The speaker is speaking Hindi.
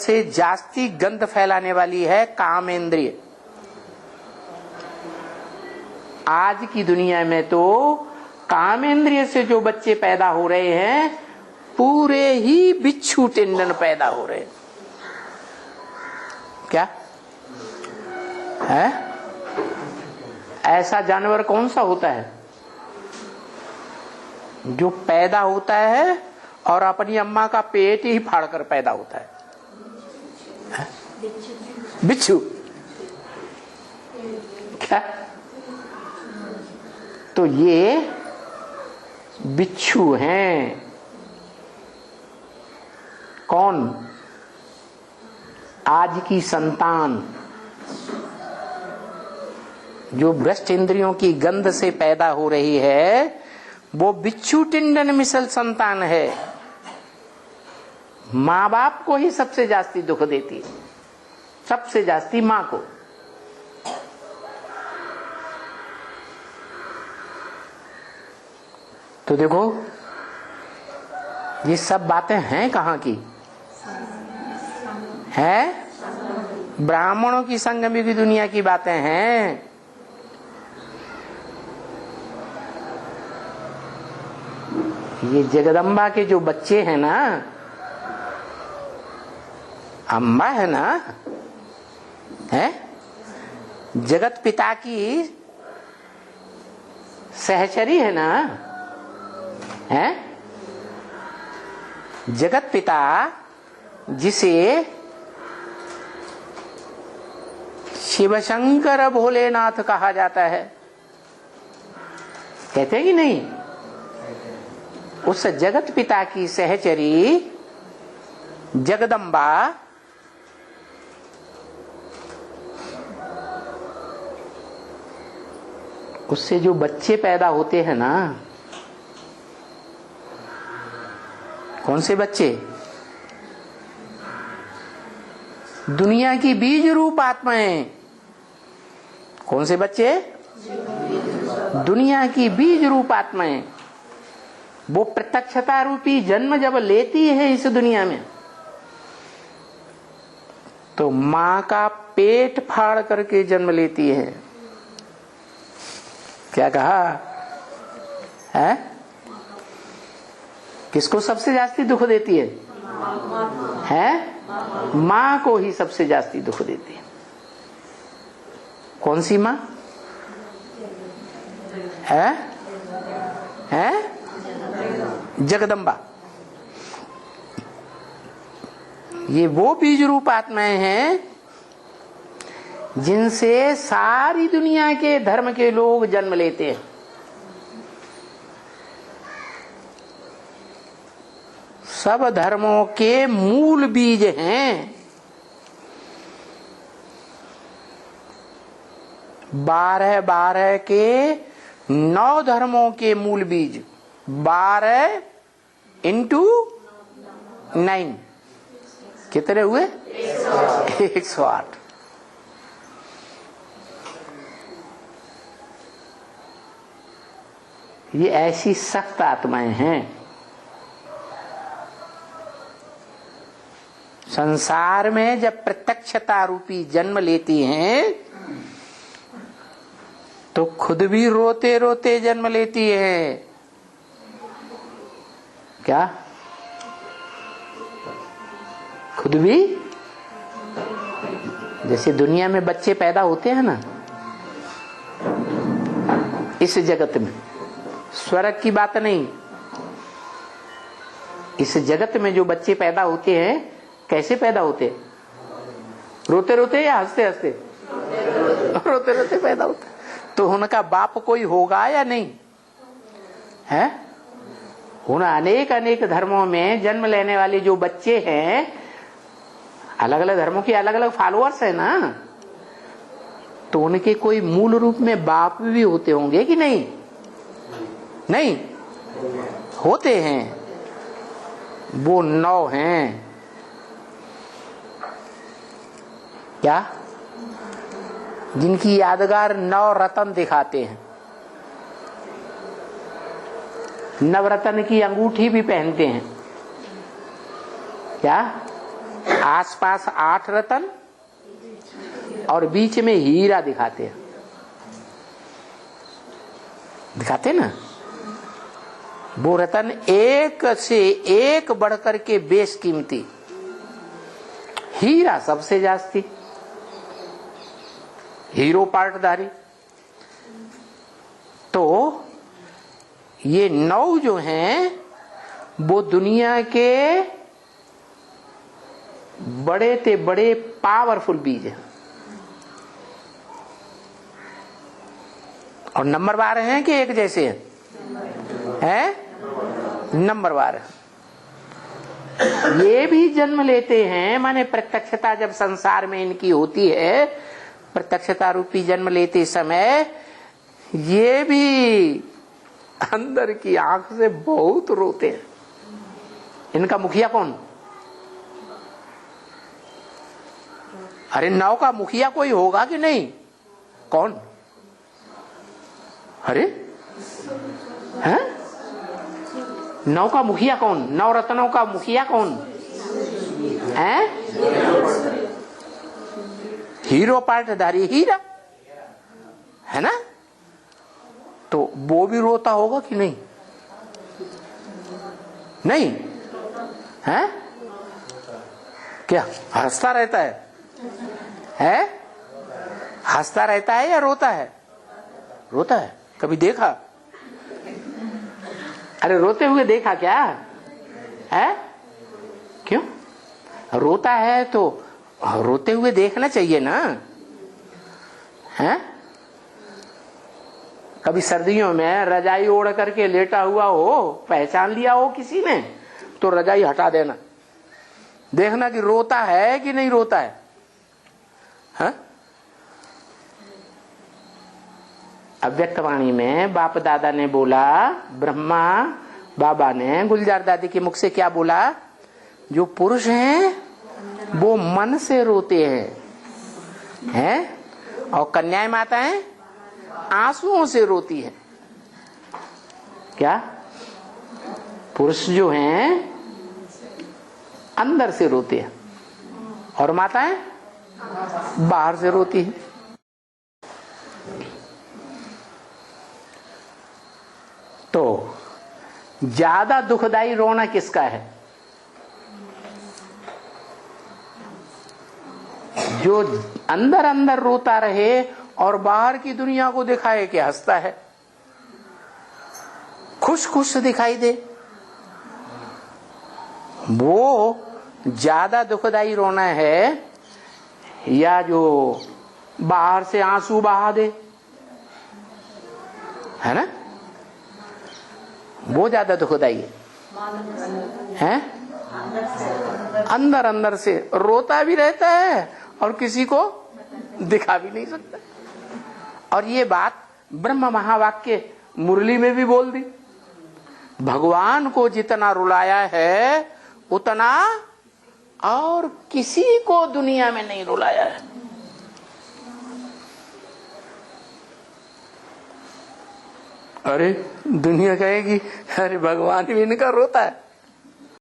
से जास्ती गंध फैलाने वाली है कामेंद्रिय। आज की दुनिया में तो कामेंद्रिय से जो बच्चे पैदा हो रहे हैं पूरे ही बिच्छू टिंडन पैदा हो रहे हैं। क्या है? ऐसा जानवर कौन सा होता है जो पैदा होता है और अपनी अम्मा का पेट ही फाड़कर पैदा होता है? बिच्छू। क्या? तो ये बिच्छू हैं। कौन? आज की संतान जो भ्रष्ट इंद्रियों की गंध से पैदा हो रही है वो बिच्छू टिंडन मिसल संतान है। माँ बाप को ही सबसे जास्ती दुख देती है, सबसे जास्ती माँ को। तो देखो ये सब बातें हैं कहाँ की? है ब्राह्मणों की संगम की दुनिया की बातें हैं। ये जगदम्बा के जो बच्चे हैं ना, अम्बा है ना, है जगत पिता की सहचरी है ना, है जगत पिता जिसे शिवशंकर भोलेनाथ कहा जाता है, कहते हैं कि नहीं? उस जगत पिता की सहचरी जगदम्बा उससे जो बच्चे पैदा होते हैं ना, कौन से बच्चे? दुनिया की बीज रूप आत्माएं। कौन से बच्चे? दुनिया की बीज रूप आत्माएं। वो प्रत्यक्षता रूपी जन्म जब लेती है इस दुनिया में तो मां का पेट फाड़ करके जन्म लेती है। क्या कहा है? किसको सबसे जास्ती दुख देती है? मां को ही सबसे जास्ती दुख देती है। कौन सी मां है? जगदम्बा। ये वो बीज रूप आत्माएं हैं जिनसे सारी दुनिया के धर्म के लोग जन्म लेते हैं। सब धर्मों के मूल बीज हैं। 12 के 9 धर्मों के मूल बीज। 12 इंटू 9 कितने हुए? 108। ये ऐसी सख्त आत्माएं हैं। संसार में जब प्रत्यक्षता रूपी जन्म लेती हैं तो खुद भी रोते रोते जन्म लेती है। क्या? खुद भी? जैसे दुनिया में बच्चे पैदा होते हैं ना, इस जगत में, स्वर्ग की बात नहीं, इस जगत में जो बच्चे पैदा होते हैं कैसे पैदा होते? रोते रोते या हंसते हंसते? रोते रोते पैदा होते। तो उनका बाप कोई होगा या नहीं है? उन अनेक अनेक धर्मों में जन्म लेने वाले जो बच्चे हैं, अलग अलग धर्मों के अलग अलग फॉलोअर्स है ना, तो उनके कोई मूल रूप में बाप भी होते होंगे कि नहीं? नहीं होते हैं। वो 9 हैं। क्या? जिनकी यादगार 9 रत्न दिखाते हैं। नवरत्न की अंगूठी भी पहनते हैं। क्या? आसपास 8 रतन और बीच में हीरा दिखाते हैं, दिखाते ना। वो रतन एक से एक बढ़कर के बेशकीमती, हीरा सबसे जास्ती, हीरो पार्टधारी। तो ये 9 जो हैं वो दुनिया के बड़े ते बड़े पावरफुल बीज हैं। और नंबरवार हैं कि एक जैसे हैं? नंबरवार है। ये भी जन्म लेते हैं, माने प्रत्यक्षता जब संसार में इनकी होती है, प्रत्यक्षता रूपी जन्म लेते समय ये भी अंदर की आंख से बहुत रोते हैं। इनका मुखिया कौन? अरे 9 का मुखिया कोई होगा कि नहीं? कौन? अरे हैं? 9 का मुखिया कौन? 9 रत्नों का मुखिया कौन है? हीरो पार्टधारी हीरा है ना। तो वो भी रोता होगा कि नहीं? नहीं है? क्या हंसता रहता है? हंसता रहता है या रोता है? रोता है। कभी देखा? अरे रोते हुए देखा क्या है? क्यों रोता है? तो रोते हुए देखना चाहिए ना, है? कभी सर्दियों में रजाई ओढ़ करके लेटा हुआ हो, पहचान लिया हो किसी ने, तो रजाई हटा देना, देखना कि रोता है कि नहीं रोता है, हा? अव्यक्तवाणी में बाप दादा ने बोला, ब्रह्मा बाबा ने गुलजार दादी के मुख से क्या बोला? जो पुरुष हैं वो मन से रोते हैं, और कन्याएं माताएं आंसुओं से रोती है। क्या? पुरुष जो हैं अंदर से रोते हैं और माताएं बाहर से रोती है। तो ज्यादा दुखदाई रोना किसका है? जो अंदर अंदर रोता रहे और बाहर की दुनिया को दिखाए कि हंसता है, खुश खुश दिखाई दे, वो ज्यादा दुखदाई रोना है, या जो बाहर से आंसू बहा दे, है ना? वो ज्यादा दुखदाई है? अंदर अंदर से रोता भी रहता है और किसी को दिखा भी नहीं सकता। और ये बात ब्रह्म महावाक्य मुरली में भी बोल दी, भगवान को जितना रुलाया है उतना और किसी को दुनिया में नहीं रुलाया है। अरे दुनिया कहेगी अरे भगवान भी इनका रोता है,